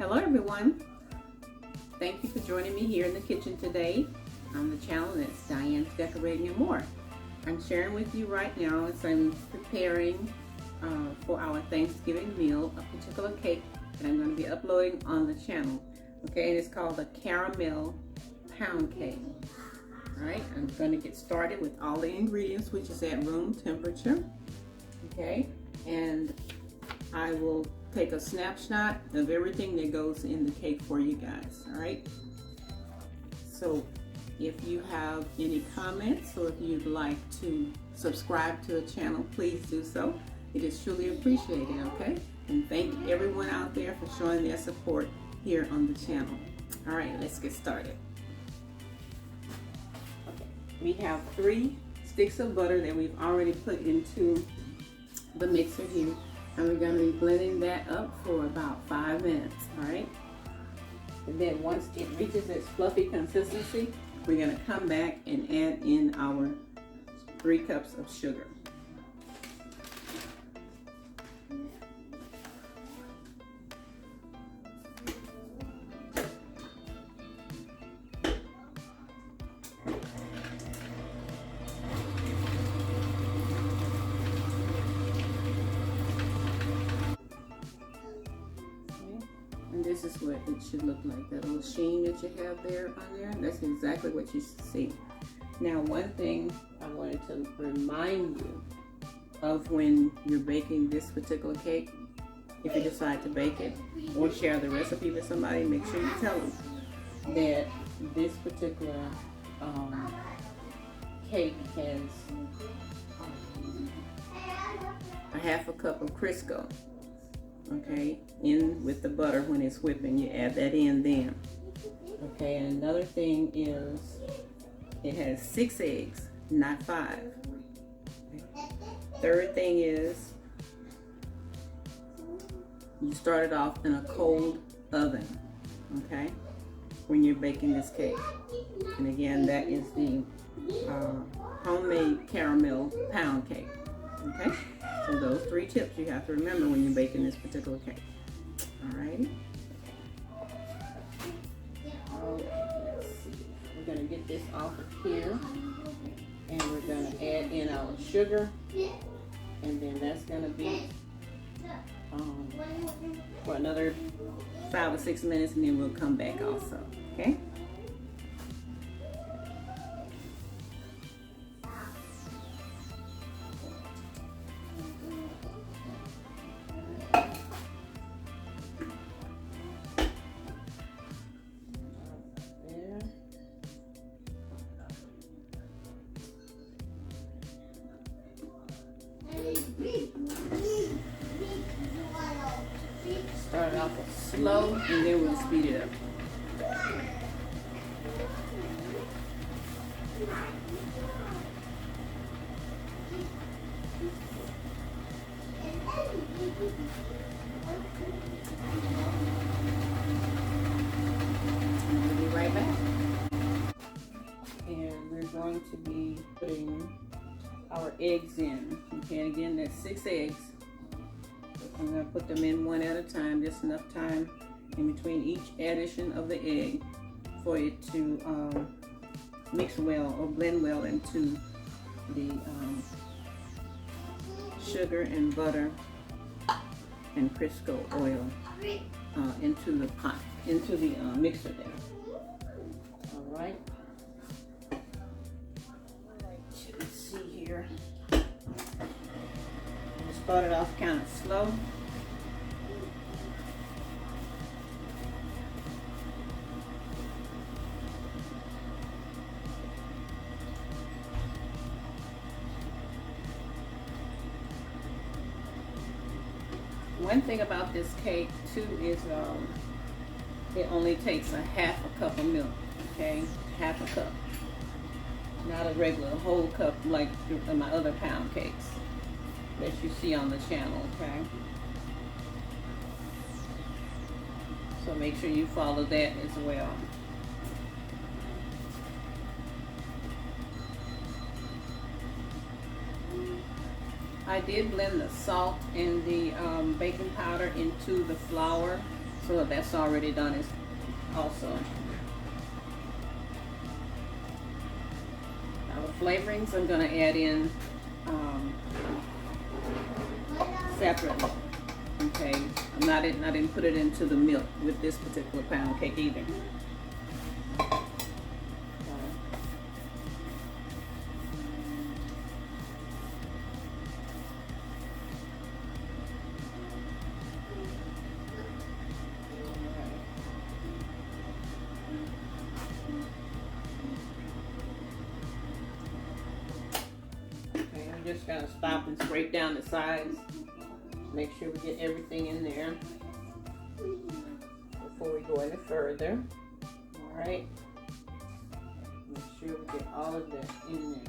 Hello everyone, thank you for joining me here in the kitchen today on the channel that's Diane's Decorating and More. I'm sharing with you right now as I'm preparing for our Thanksgiving meal a particular cake that I'm going to be uploading on the channel. Okay, and it's called the caramel pound cake. Alright, I'm going to get started with all the ingredients, which is at room temperature. Okay, and I will take a snapshot of everything that goes in the cake for you guys. All right, so if you have any comments or if you'd like to subscribe to the channel, please do so. It is truly appreciated. Okay, and thank everyone out there for showing their support here on the channel. All right, let's get started. Okay, we have 3 sticks of butter that we've already put into the mixer here. And we're going to be blending that up for about 5 minutes, all right? And then once it reaches its fluffy consistency, we're going to come back and add in our 3 cups of sugar. And this is what it should look like. That little sheen that you have there on there, that's exactly what you see. Now, one thing I wanted to remind you of when you're baking this particular cake, if you decide to bake it or share the recipe with somebody, make sure you tell them that this particular cake has a half a cup of Crisco. Okay, in with the butter when it's whipping, you add that in then. Okay, and another thing is it has 6 eggs, not 5. Okay. Third thing is you start it off in a cold oven, okay, when you're baking this cake. And again, that is the homemade caramel pound cake. Okay, so those 3 tips you have to remember when you're baking this particular cake. Alrighty. Let's see. We're going to get this off of here, and we're going to add in our sugar, and then that's going to be for another 5 or 6 minutes, and then we'll come back also. Okay. Start it off slow and then we'll speed it up. We'll be right back. And we're going to be putting our eggs in. Okay, again, that's 6 eggs. I'm going to put them in one at a time, just enough time in between each addition of the egg for it to mix well or blend well into the sugar and butter and Crisco oil into the pot, into the mixer there. All right. You can see here. Started off kind of slow. One thing about this cake too is it only takes a half a cup of milk. Okay, half a cup, not a regular whole cup like my other pound cakes that you see on the channel. Okay, so make sure you follow that as well. I did blend the salt and the baking powder into the flour, So that's already done is also. Now the flavorings I'm going to add in separately. Okay, I didn't put it into the milk with this particular pound cake either. Okay, I'm just gonna stop and scrape down the sides. Make sure we get everything in there before we go any further. All right. Make sure we get all of that in there.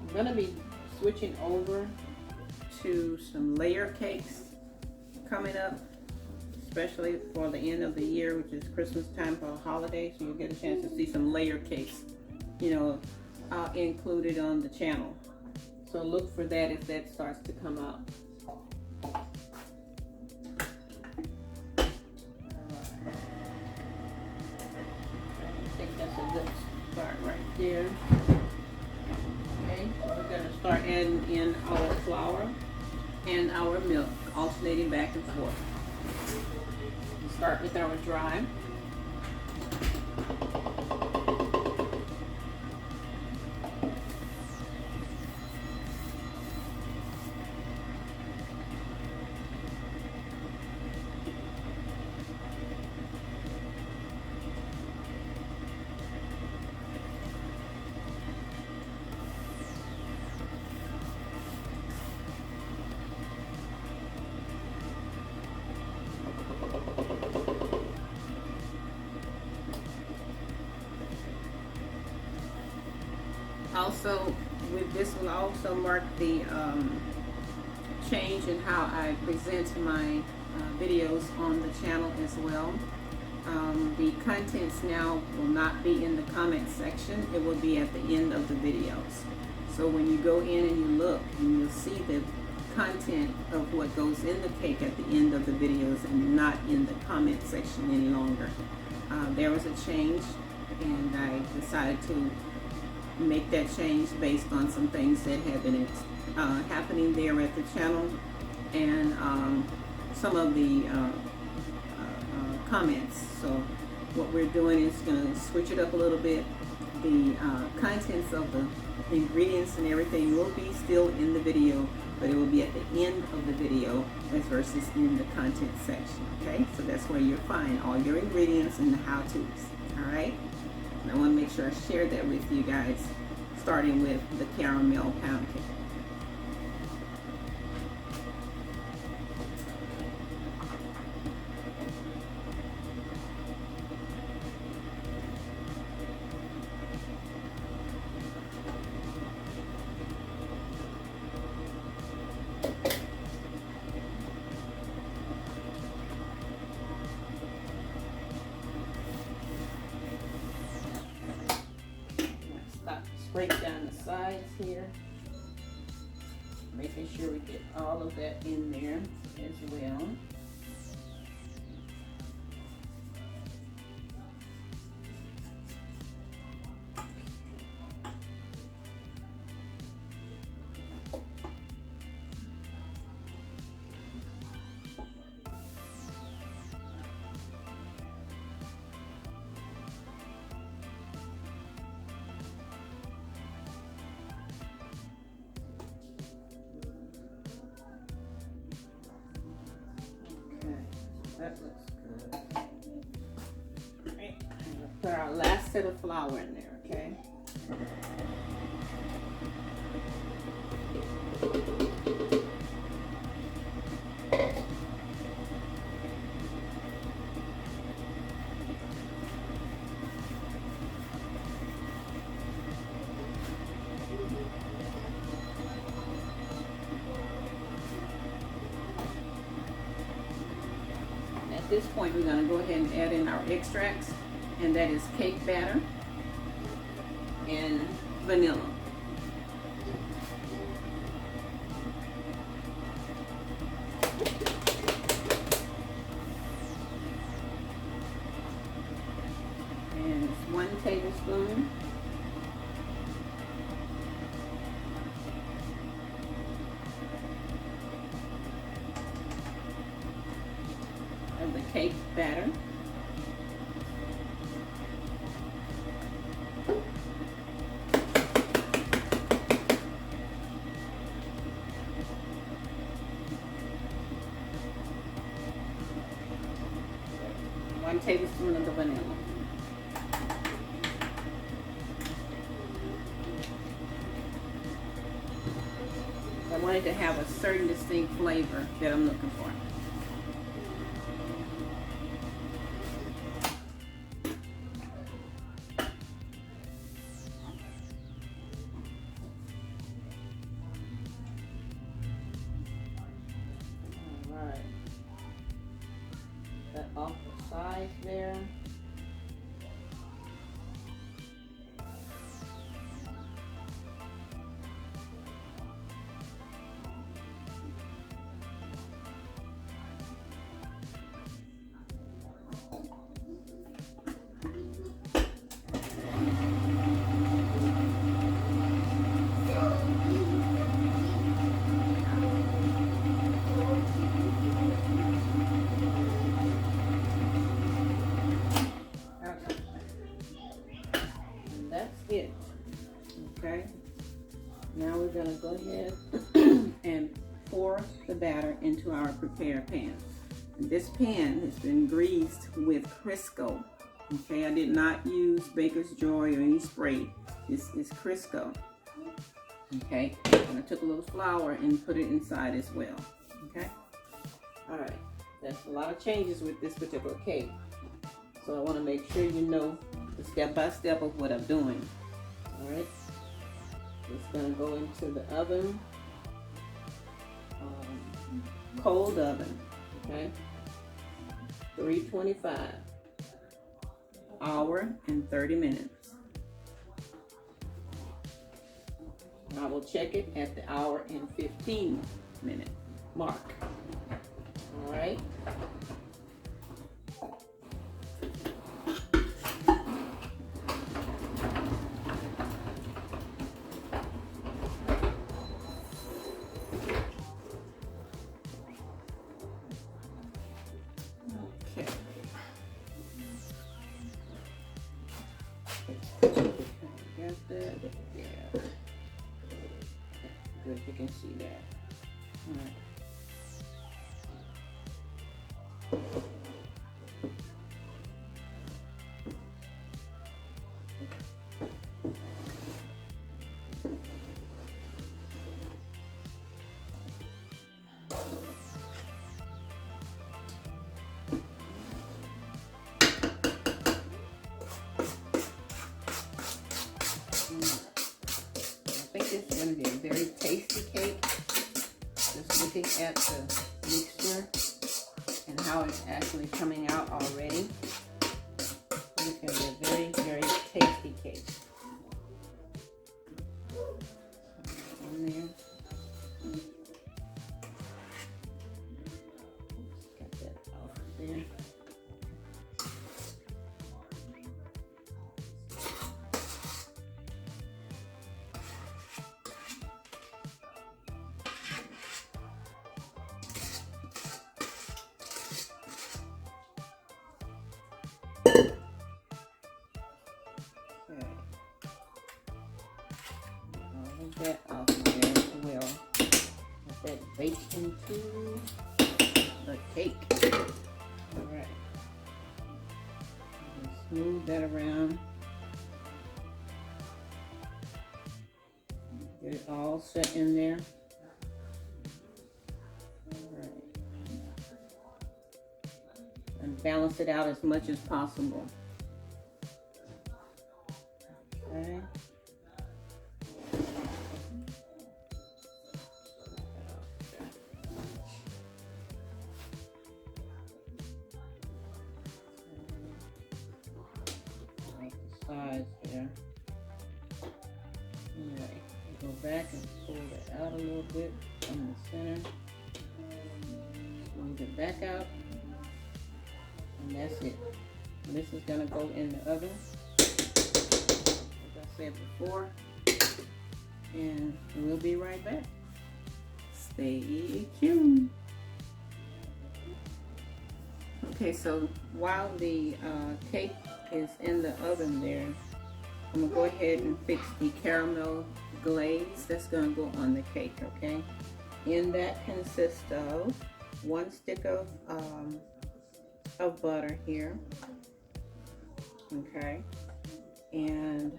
I'm going to be switching over to some layer cakes coming up, especially for the end of the year, which is Christmas time for a holiday. So you'll get a chance to see some layer cakes, you know, included on the channel. So look for that if that starts to come out. I think that's a good start right there. Okay, so we're going to start adding in our flour and our milk, alternating back and forth. We'll start with our dry. Also, this will also mark the change in how I present my videos on the channel as well. The contents now will not be in the comment section. It will be at the end of the videos. So when you go in and you look, and you'll see the content of what goes in the cake at the end of the videos and not in the comment section any longer. There was a change, and I decided to make that change based on some things that have been happening there at the channel, and some of the comments. So what we're doing is going to switch it up a little bit. The contents of the ingredients and everything will be still in the video, but it will be at the end of the video as versus in the content section. Okay, so that's where you'll find all your ingredients and the how-tos. All right. And I want to make sure I share that with you guys, starting with the caramel pound cake. Break down the sides here, making sure we get all of that in there as well. That looks good. Right. Put our last set of flour in there, okay? this point, we're going to go ahead and add in our extracts, and that is cake batter and vanilla. And it's 1 tablespoon. Of the cake batter. One tablespoon of the vanilla. I wanted to have a certain distinct flavor that I'm looking for. That off the sides there. It. Okay, now we're going to go ahead and pour the batter into our prepared pan. And this pan has been greased with Crisco. Okay, I did not use Baker's Joy or any spray. This is Crisco. Okay, and I took a little flour and put it inside as well. Okay, all right, that's a lot of changes with this particular cake, so I want to make sure you know the step-by-step of what I'm doing. All right, it's going to go into the oven, cold oven, okay, 325, hour and 30 minutes. I will check it at the hour and 15 minute mark. All right. Yeah. Good, you can see that. All right. I think this is going to be a very tasty cake. Just looking at the mixture and how it's actually coming out already. It's going to be a very, very tasty cake. In there. Got that off there. That off there as well. Let that bake into the cake. Alright. Smooth that around. Get it all set in there. Alright. And balance it out as much as possible. Okay. sides there. Anyway, go back and pull that out a little bit from the center. Move it back out, and that's it. This is gonna go in the oven, as I said before, and we'll be right back. Stay tuned. Okay, so while the cake is in the oven there, I'm gonna go ahead and fix the caramel glaze that's gonna go on the cake, okay? And that consists of 1 stick of butter here, okay? And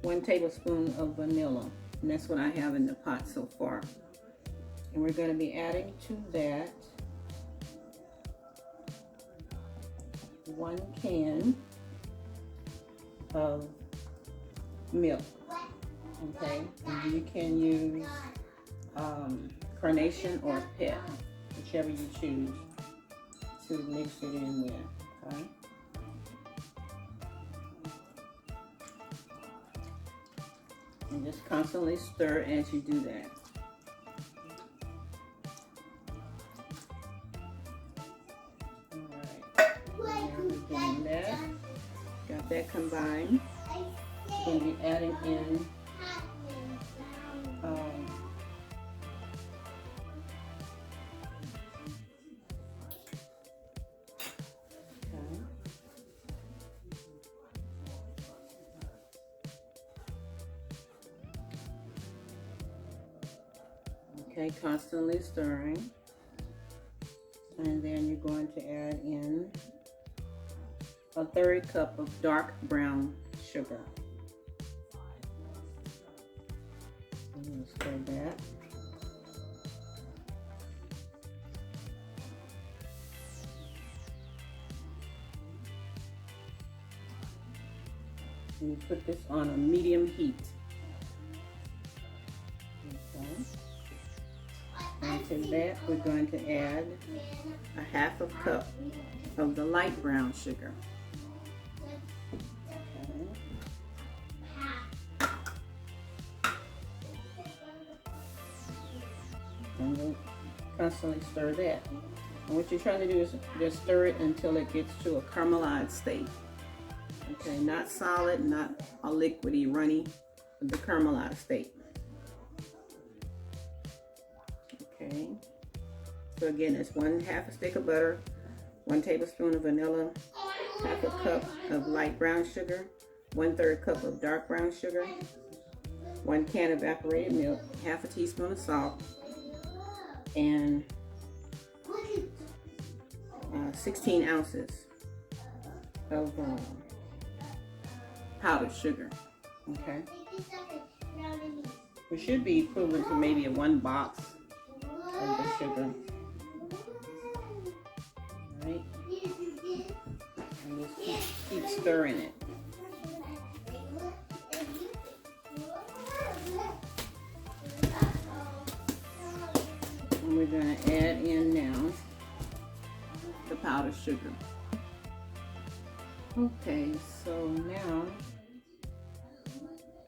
1 tablespoon of vanilla, and that's what I have in the pot so far. And we're gonna be adding to that 1 can of milk, okay? And you can use carnation or pet, whichever you choose to mix it in with, okay? And just constantly stir as you do that. Got that combined. I'm going to be adding in okay, constantly stirring. And then you're going to add in a 1/3 cup of dark brown sugar. I'm going to stir that. And you put this on a medium heat. Okay. And to that we're going to add a 1/2 cup of the light brown sugar. And we'll constantly stir that. And what you're trying to do is just stir it until it gets to a caramelized state. Okay, not solid, not a liquidy, runny, but the caramelized state. Okay. So again, it's 1/2 stick of butter, 1 tablespoon of vanilla, 1/2 cup of light brown sugar, 1/3 cup of dark brown sugar, 1 can evaporated milk, 1/2 teaspoon of salt, and 16 ounces of powdered sugar. Okay, which should be equivalent to maybe a 1 box of the sugar. All right, and just keep stirring it. And we're going to add in now the powdered sugar. Okay, so now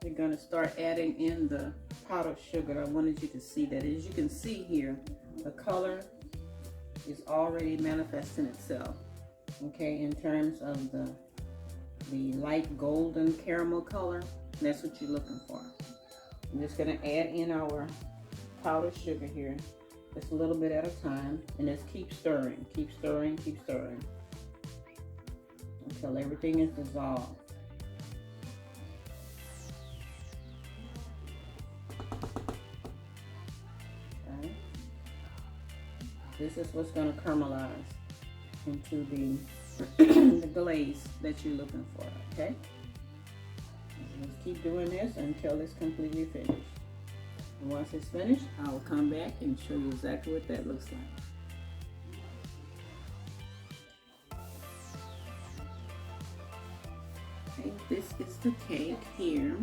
we're going to start adding in the powdered sugar. I wanted you to see that. As you can see here, the color is already manifesting itself. Okay, in terms of the light golden caramel color, that's what you're looking for. I'm just going to add in our powdered sugar here, just a little bit at a time, and just keep stirring, keep stirring, keep stirring until everything is dissolved. Okay. This is what's going to caramelize into the glaze that you're looking for, okay? Just keep doing this until it's completely finished. And once it's finished, I'll come back and show you exactly what that looks like. Okay, this is the cake here.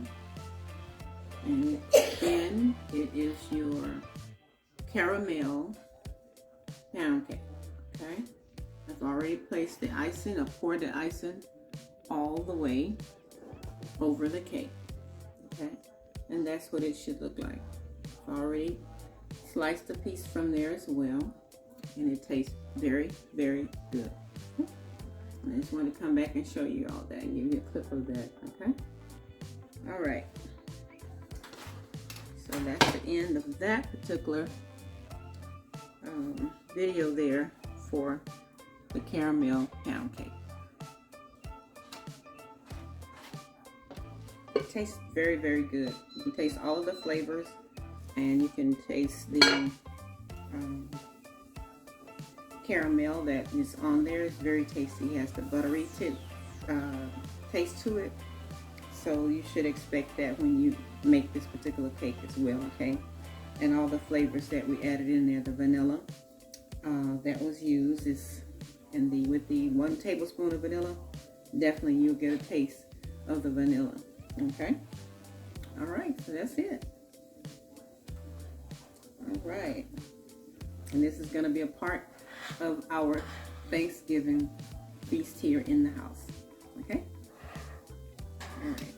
And then it is your caramel pound cake, okay? I've already placed the icing, I've poured the icing all the way over the cake. Okay, and that's what it should look like. I've already sliced a piece from there as well, and it tastes very, very good. I just want to come back and show you all that and give you a clip of that. Okay, all right, so that's the end of that particular video there for the caramel pound cake. It tastes very, very good. You can taste all of the flavors, and you can taste the caramel that is on there. It's very tasty. It has the buttery taste to it, so you should expect that when you make this particular cake as well. Okay, and all the flavors that we added in there, the vanilla that was used is with the 1 tablespoon of vanilla, definitely you'll get a taste of the vanilla. Okay, all right, so that's it. All right, and this is going to be a part of our Thanksgiving feast here in the house. Okay, all right.